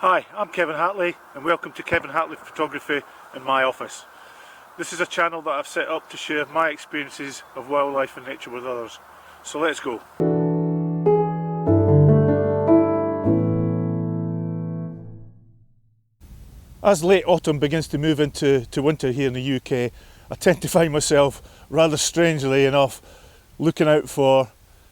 Hi, I'm Kevin Hatley and welcome to Kevin Hatley Photography in my office. This is a channel that I've set up to share my experiences of wildlife and nature with others. So let's go. As late autumn begins to move into winter here in the UK, I tend to find myself, rather strangely enough, looking out for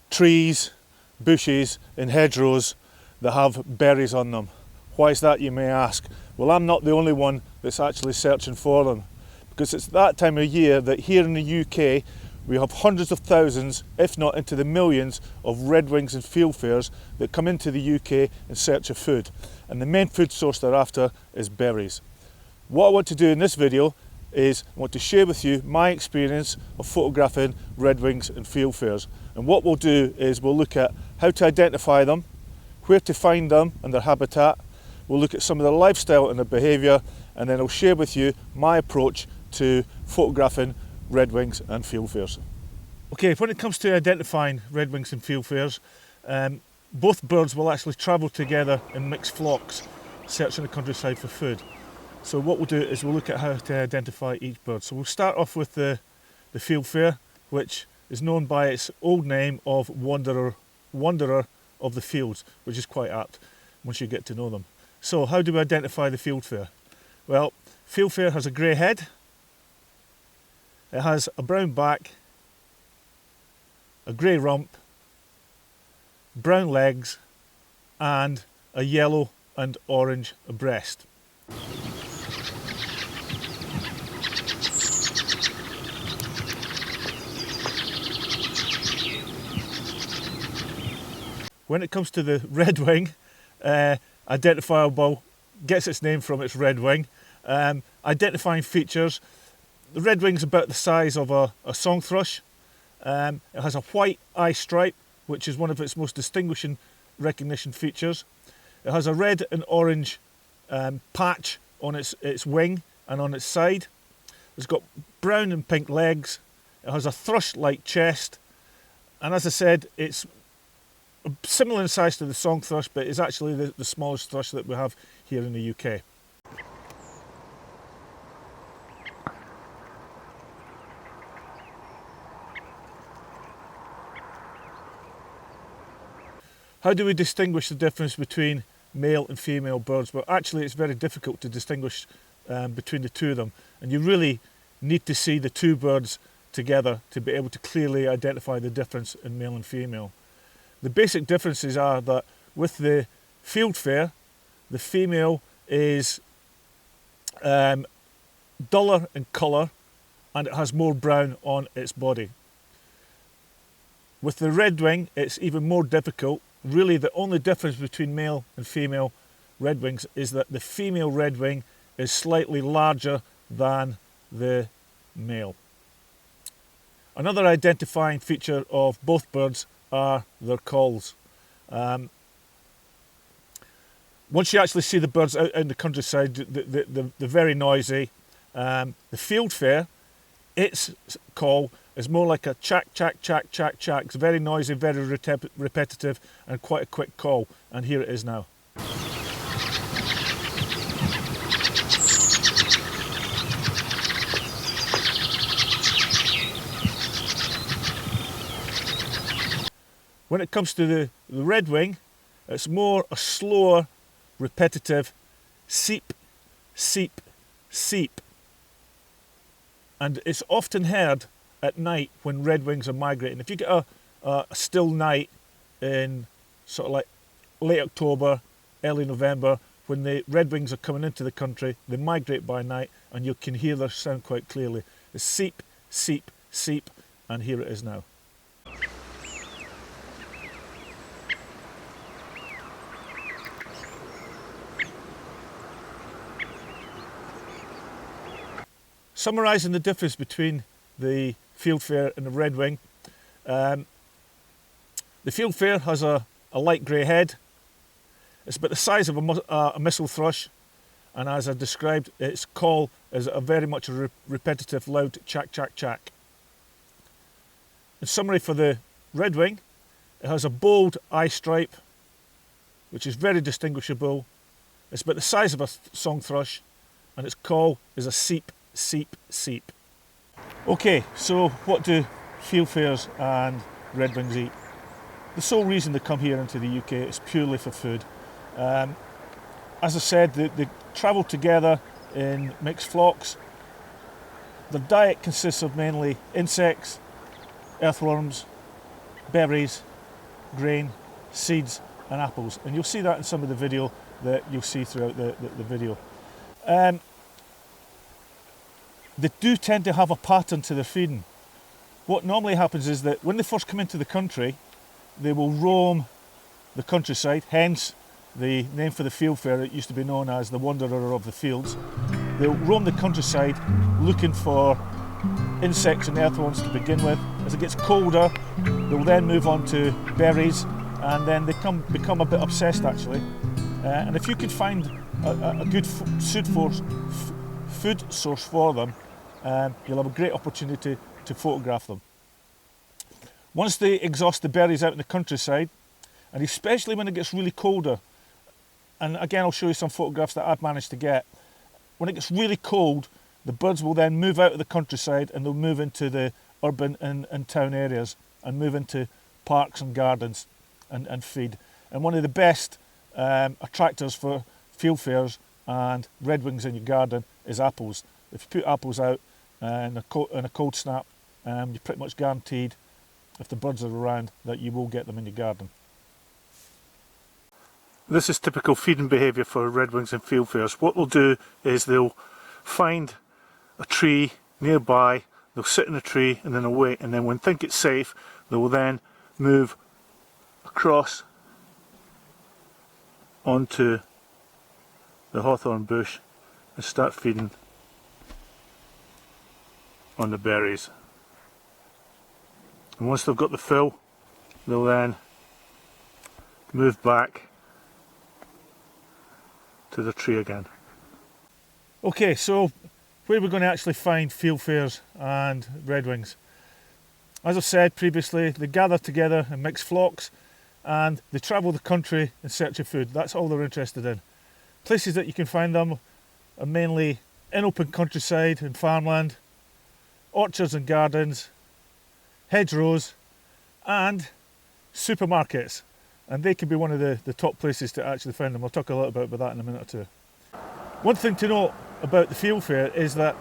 trees, bushes and hedgerows that have berries on them. Why is that, you may ask? Well, I'm not the only one that's actually searching for them, because it's that time of year that here in the UK we have hundreds of thousands, if not into the millions, of redwings and fieldfares that come into the UK in search of food, and the main food source they're after is berries. What I want to do in this video is I want to share with you my experience of photographing redwings and fieldfares, and what we'll do is we'll look at how to identify them, where to find them and their habitat. We'll look at some of their lifestyle and their behaviour, and then I'll share with you my approach to photographing redwings and fieldfares. Okay, when it comes to identifying redwings and fieldfares, both birds will actually travel together in mixed flocks, searching the countryside for food. So what we'll do is we'll look at how to identify each bird. So we'll start off with the fieldfare, which is known by its old name of wanderer of the fields, which is quite apt once you get to know them. So how do we identify the fieldfare? Well, fieldfare has a grey head, it has a brown back, a grey rump, brown legs and a yellow and orange breast. When it comes to the redwing, identifiable, gets its name from its red wing. Identifying features: the red wing's about the size of a song thrush. It has a white eye stripe, which is one of its most distinguishing recognition features. It has a red and orange patch on its wing and on its side. It's got brown and pink legs. It has a thrush-like chest, and as I said, it's similar in size to the song thrush, but it's actually the smallest thrush that we have here in the UK. How do we distinguish the difference between male and female birds? Well, actually it's very difficult to distinguish between the two of them, and you really need to see the two birds together to be able to clearly identify the difference in male and female. The basic differences are that with the fieldfare, the female is duller in colour and it has more brown on its body. With the redwing, it's even more difficult. Really, the only difference between male and female redwings is that the female redwing is slightly larger than the male. Another identifying feature of both birds are their calls. Once you actually see the birds out in the countryside, they're very noisy. The fieldfare, its call is more like a chack, chack, chack, chack, chack. It's very noisy, very repetitive, and quite a quick call. And here it is now. When it comes to the redwing, it's more a slower, repetitive seep, seep, seep. And it's often heard at night when redwings are migrating. If you get a still night in sort of like late October, early November, when the redwings are coming into the country, they migrate by night and you can hear their sound quite clearly. It's seep, seep, seep, and here it is now. Summarising the difference between the fieldfare and the redwing, the fieldfare has a light grey head. It's about the size of a missel thrush, and as I described, its call is very much a repetitive, loud chack, chack, chack. In summary, for the redwing, it has a bold eye stripe, which is very distinguishable. It's about the size of a song thrush, and its call is a seep, seep, seep. Okay, so what do fieldfares and redwings eat? The sole reason they come here into the UK is purely for food. As I said, they travel together in mixed flocks. Their diet consists of mainly insects, earthworms, berries, grain, seeds and apples, and you'll see that in some of the video that you'll see throughout the video. They do tend to have a pattern to their feeding. What normally happens is that when they first come into the country, they will roam the countryside, hence the name for the fieldfare. It used to be known as the wanderer of the fields. They'll roam the countryside looking for insects and earthworms to begin with. As it gets colder, they'll then move on to berries, and then they become a bit obsessed actually. And if you could find a good food source for them, you'll have a great opportunity to photograph them. Once they exhaust the berries out in the countryside, and especially when it gets really colder, and again I'll show you some photographs that I've managed to get, when it gets really cold, the birds will then move out of the countryside and they'll move into the urban and town areas and move into parks and gardens and feed. And one of the best attractors for fieldfares and redwings in your garden is apples. If you put apples out in a cold snap, you're pretty much guaranteed, if the birds are around, that you will get them in your garden. This is typical feeding behaviour for redwings and fieldfares. What they'll do is they'll find a tree nearby, they'll sit in a tree and then they'll wait, and then when they think it's safe, they will then move across onto the hawthorn bush and start feeding on the berries. And once they've got the fill, they'll then move back to the tree again. Okay, so where we're going to actually find fieldfares and redwings. As I said previously, they gather together in mixed flocks and they travel the country in search of food. That's all they're interested in. Places that you can find them are mainly in open countryside and farmland, orchards and gardens, hedgerows and supermarkets. And they can be one of the top places to actually find them. I'll talk a little bit about that in a minute or two. One thing to note about the fieldfare is that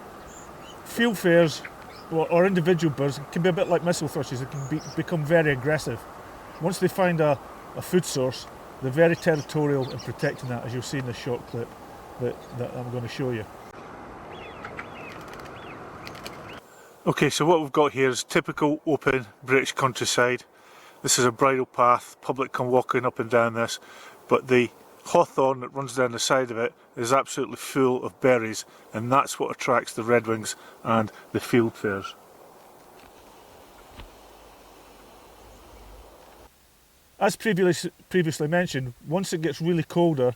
fieldfares or individual birds can be a bit like missile thrushes. They can become very aggressive. Once they find a food source, they're very territorial in protecting that, as you'll see in this short clip that I'm going to show you. Okay, so what we've got here is typical open British countryside. This is a bridle path, public can walk in up and down this, but the hawthorn that runs down the side of it is absolutely full of berries, and that's what attracts the redwings and the fieldfares. As previously mentioned, once it gets really colder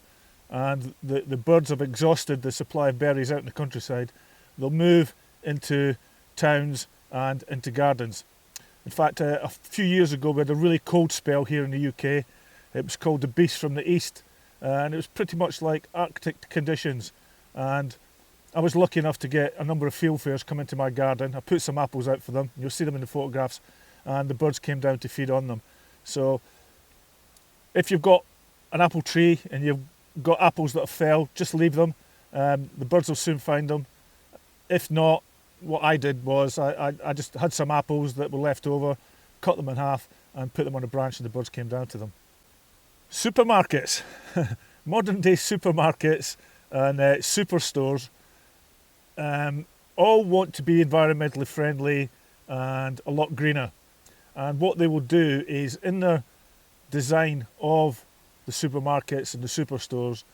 and the birds have exhausted the supply of berries out in the countryside, they'll move into towns and into gardens. In fact, a few years ago we had a really cold spell here in the UK. It was called the Beast from the East, and it was pretty much like Arctic conditions. And I was lucky enough to get a number of fieldfares come into my garden. I put some apples out for them. You'll see them in the photographs, and the birds came down to feed on them. So if you've got an apple tree and you've got apples that have fell, just leave them. The birds will soon find them. If not, what I did was I just had some apples that were left over, cut them in half and put them on a branch, and the birds came down to them. Supermarkets, modern day supermarkets and superstores all want to be environmentally friendly and a lot greener. And what they will do is, in their design of the supermarkets and the superstores,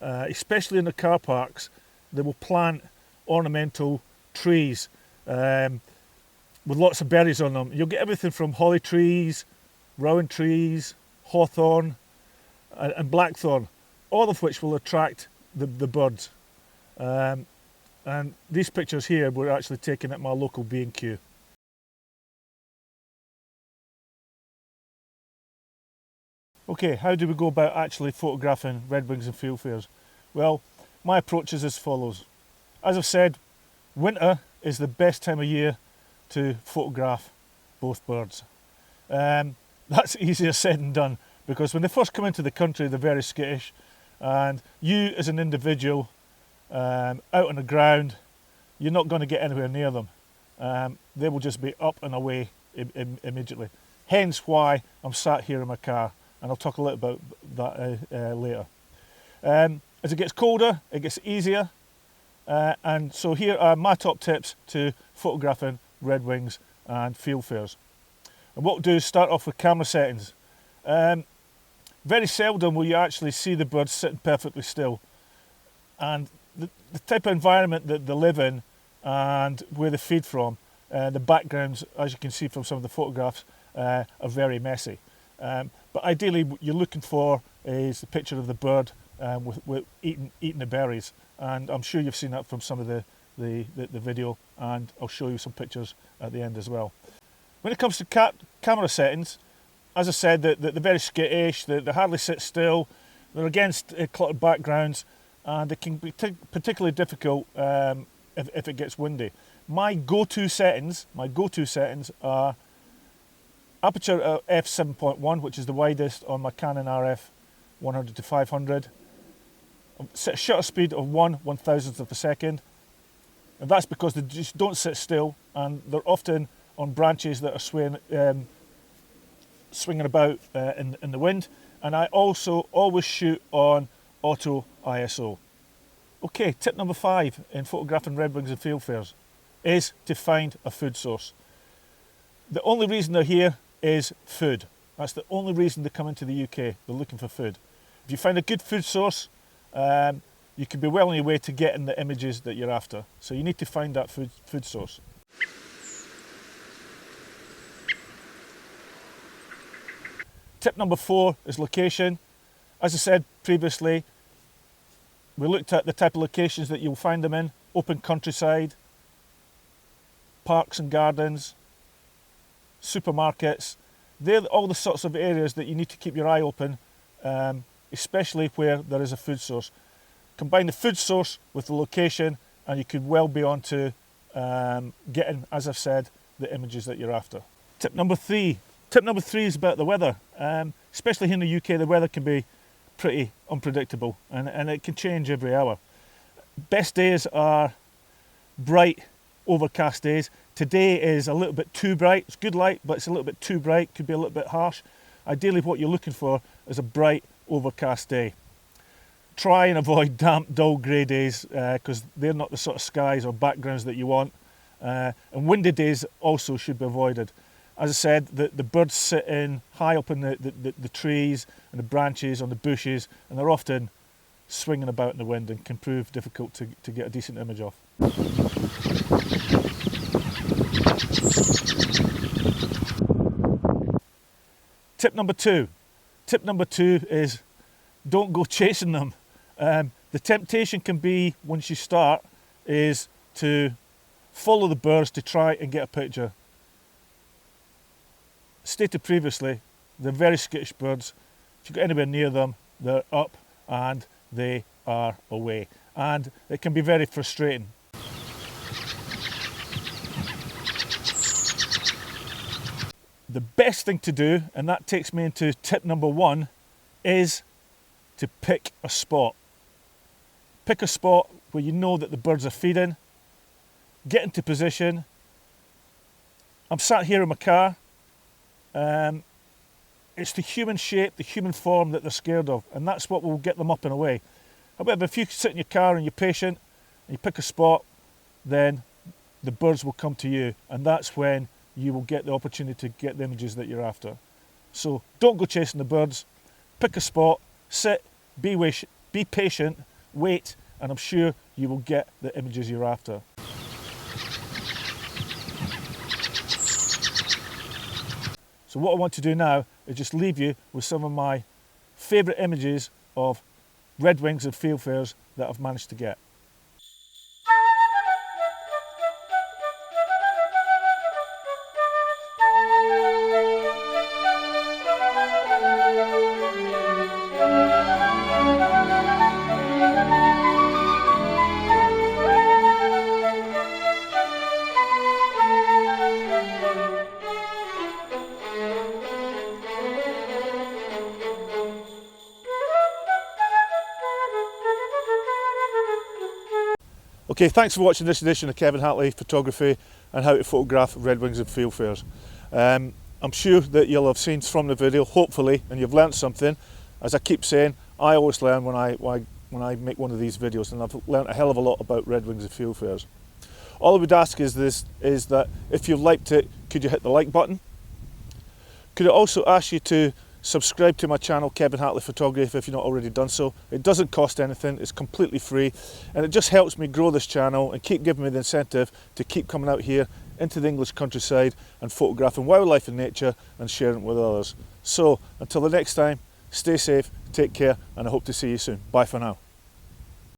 especially in the car parks, they will plant ornamental trees with lots of berries on them. You'll get everything from holly trees, rowan trees, hawthorn and blackthorn, all of which will attract the birds. And these pictures here were actually taken at my local B&Q. Okay, how do we go about actually photographing redwings and fieldfares? Well, my approach is as follows. As I've said, winter is the best time of year to photograph both birds. That's easier said than done, because when they first come into the country they're very skittish, and you as an individual out on the ground, you're not going to get anywhere near them. They will just be up and away immediately. Hence why I'm sat here in my car, and I'll talk a little about that later. As it gets colder, it gets easier, and so here are my top tips to photographing redwings and fieldfares. And what we'll do is start off with camera settings. Very seldom will you actually see the birds sitting perfectly still, and the type of environment that they live in and where they feed from, the backgrounds, as you can see from some of the photographs, are very messy. But ideally what you're looking for is the picture of the bird with eating the berries, and I'm sure you've seen that from some of the video, and I'll show you some pictures at the end as well. When it comes to camera settings, as I said, they're very skittish, they hardly sit still, they're against cluttered backgrounds, and it can be particularly difficult if it gets windy. My go-to settings are aperture at f7.1, which is the widest on my Canon RF 100 to 500. Set a shutter speed of 1/1000th of a second, and that's because they just don't sit still, and they're often on branches that are swinging about in the wind. And I also always shoot on auto ISO. Okay, tip number 5 in photographing redwings and fieldfares is to find a food source. The only reason they're here is food. That's the only reason they come into the UK. They're looking for food. If you find a good food source, you can be well on your way to getting the images that you're after. So you need to find that food source. Tip number 4 is location. As I said previously, we looked at the type of locations that you'll find them in: open countryside, parks and gardens, supermarkets. They're all the sorts of areas that you need to keep your eye open, especially where there is a food source. Combine the food source with the location, and you could well be on to getting, as I've said, the images that you're after. Tip number 3. Tip number 3 is about the weather. Especially here in the UK, the weather can be pretty unpredictable, and it can change every hour. Best days are bright, overcast days. Today is a little bit too bright. It's good light, but it's a little bit too bright, could be a little bit harsh. Ideally what you're looking for is a bright, overcast day. Try and avoid damp, dull grey days, because they're not the sort of skies or backgrounds that you want. And windy days also should be avoided. As I said, the birds sit in high up in the trees and the branches, on the bushes, and they're often swinging about in the wind and can prove difficult to get a decent image of. Tip number 2. Tip number 2 is don't go chasing them. The temptation can be, once you start, is to follow the birds to try and get a picture. Stated previously, they're very skittish birds. If you get anywhere near them, they're up and they are away. And it can be very frustrating. The best thing to do, and that takes me into tip number 1, is to pick a spot. Pick a spot where you know that the birds are feeding. Get into position. I'm sat here in my car. It's the human shape, the human form that they're scared of, and that's what will get them up and away. However, if you sit in your car and you're patient and you pick a spot, then the birds will come to you, and that's when you will get the opportunity to get the images that you're after. So don't go chasing the birds. Pick a spot, sit, be patient, wait, and I'm sure you will get the images you're after. So what I want to do now is just leave you with some of my favourite images of redwings and fieldfares that I've managed to get. Okay, thanks for watching this edition of Kevin Hatley Photography and how to photograph redwings and fieldfares. I'm sure that you'll have seen from the video, hopefully, and you've learnt something. As I keep saying, I always learn when I make one of these videos, and I've learnt a hell of a lot about redwings and fieldfares. All I would ask is that if you've liked it, could you hit the like button? Could I also ask you to subscribe to my channel, Kevin Hatley Photography, if you've not already done so. It doesn't cost anything, it's completely free, and it just helps me grow this channel and keep giving me the incentive to keep coming out here into the English countryside and photographing wildlife and nature and sharing it with others. So, until the next time, stay safe, take care, and I hope to see you soon. Bye for now.